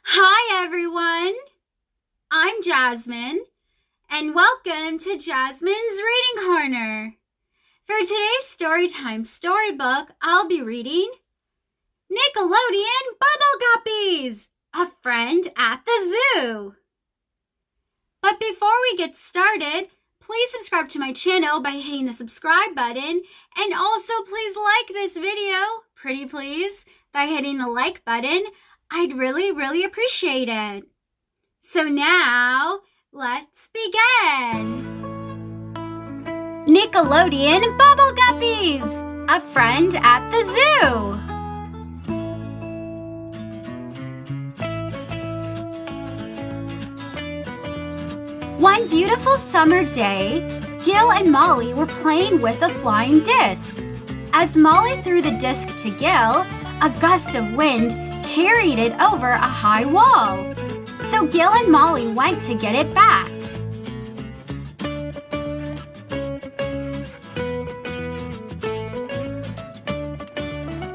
Hi, everyone. I'm Jasmine, and welcome to Jasmine's Reading Corner. For today's Storytime storybook, I'll be reading Nickelodeon Bubble Guppies, A Friend at the Zoo. But before we get started, please subscribe to my channel by hitting the subscribe button, and also please like this video, pretty please, by hitting the like button. I'd really appreciate it. So now, let's begin. Nickelodeon Bubble Guppies, A Friend at the Zoo. One beautiful summer day, Gil and Molly were playing with a flying disc. As Molly threw the disc to Gil, a gust of wind carried it over a high wall. So Gil and Molly went to get it back.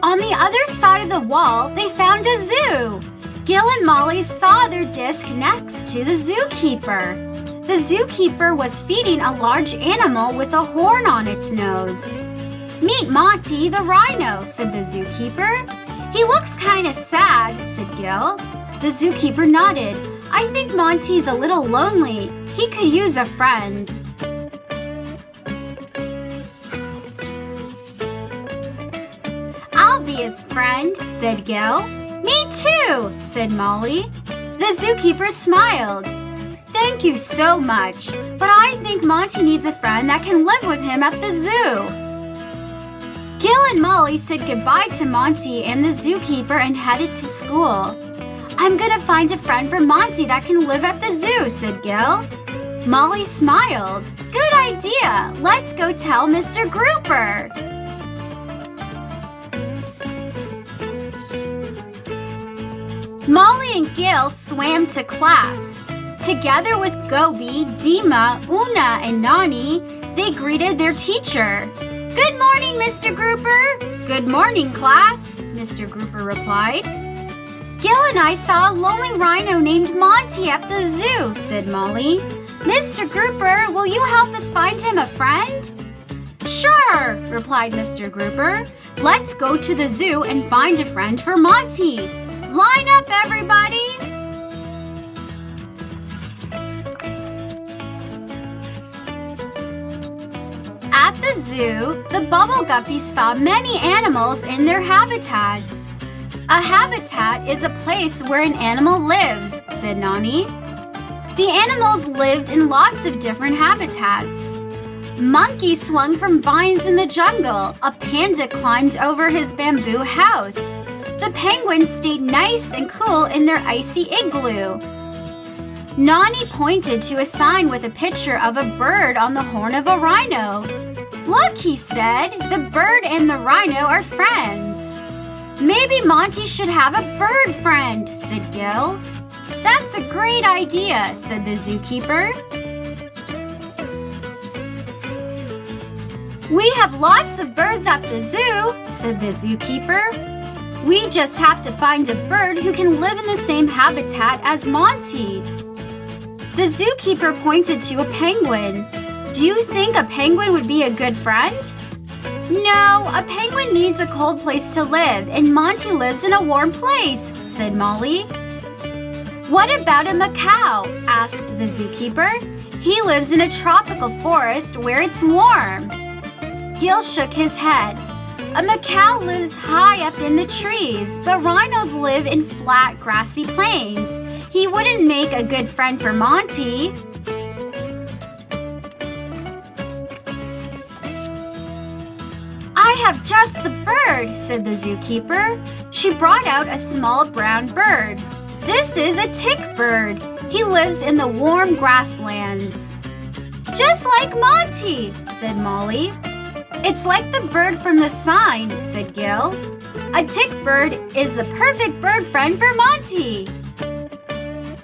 On the other side of the wall, they found a zoo. Gil and Molly saw their disc next to the zookeeper. The zookeeper was feeding a large animal with a horn on its nose. "Meet Monty the rhino," said the zookeeper. "He looks kinda sad," said Gil. The zookeeper nodded. "I think Monty's a little lonely. He could use a friend." "I'll be his friend," said Gil. "Me too," said Molly. The zookeeper smiled. "Thank you so much, but I think Monty needs a friend that can live with him at the zoo." Gil and Molly said goodbye to Monty and the zookeeper and headed to school. "I'm gonna find a friend for Monty that can live at the zoo," said Gil. Molly smiled. "Good idea! Let's go tell Mr. Grouper." Molly and Gil swam to class. Together with Gobi, Dima, Una, and Nani, they greeted their teacher. "Good morning, Mr. Grouper." "Good morning, class," Mr. Grouper replied. "Gil and I saw a lonely rhino named Monty at the zoo," said Molly. "Mr. Grouper, will you help us find him a friend?" "Sure," replied Mr. Grouper. "Let's go to the zoo and find a friend for Monty. Line up, everybody!" At the zoo, the Bubble Guppies saw many animals in their habitats. "A habitat is a place where an animal lives," said Nani. The animals lived in lots of different habitats. Monkey swung from vines in the jungle. A panda climbed over his bamboo house. The penguins stayed nice and cool in their icy igloo. Nani pointed to a sign with a picture of a bird on the horn of a rhino. "Look," he said, "the bird and the rhino are friends." "Maybe Monty should have a bird friend," said Gil. "That's a great idea," said the zookeeper. "We have lots of birds at the zoo," said the zookeeper. "We just have to find a bird who can live in the same habitat as Monty." The zookeeper pointed to a penguin. "Do you think a penguin would be a good friend?" "No, a penguin needs a cold place to live, and Monty lives in a warm place," said Molly. "What about a macaw?" asked the zookeeper. "He lives in a tropical forest where it's warm." Gil shook his head. "A macaw lives high up in the trees, but rhinos live in flat, grassy plains. He wouldn't make a good friend for Monty." "I have just the bird," said the zookeeper. She brought out a small brown bird. "This is a tick bird. He lives in the warm grasslands." "Just like Monty," said Molly. "It's like the bird from the sign," said Gil. "A tick bird is the perfect bird friend for Monty."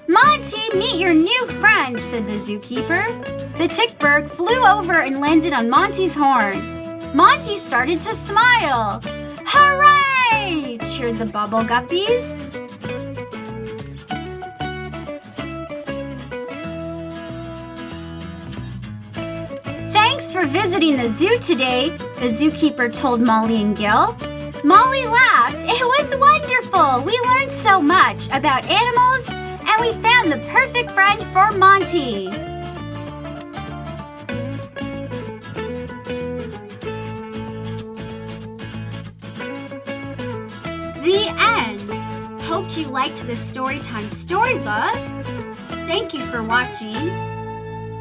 "Monty, meet your new friend," said the zookeeper. The tick bird flew over and landed on Monty's horn. Monty started to smile. "Hooray!" cheered the Bubble Guppies. for visiting the zoo today, the zookeeper told Molly and Gil. Molly laughed. It was wonderful. We learned so much about animals, and we found the perfect friend for Monty. The end. Hoped you liked this Storytime storybook. Thank you for watching.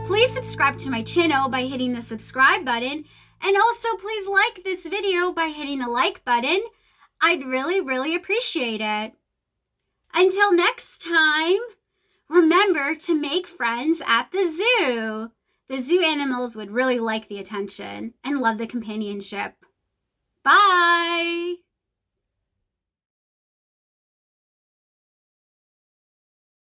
Please subscribe to my channel by hitting the subscribe button, and also please like this video by hitting the like button. I'd really appreciate it. Until next time, remember to make friends at the zoo. The zoo animals would really like the attention and love the companionship. Bye!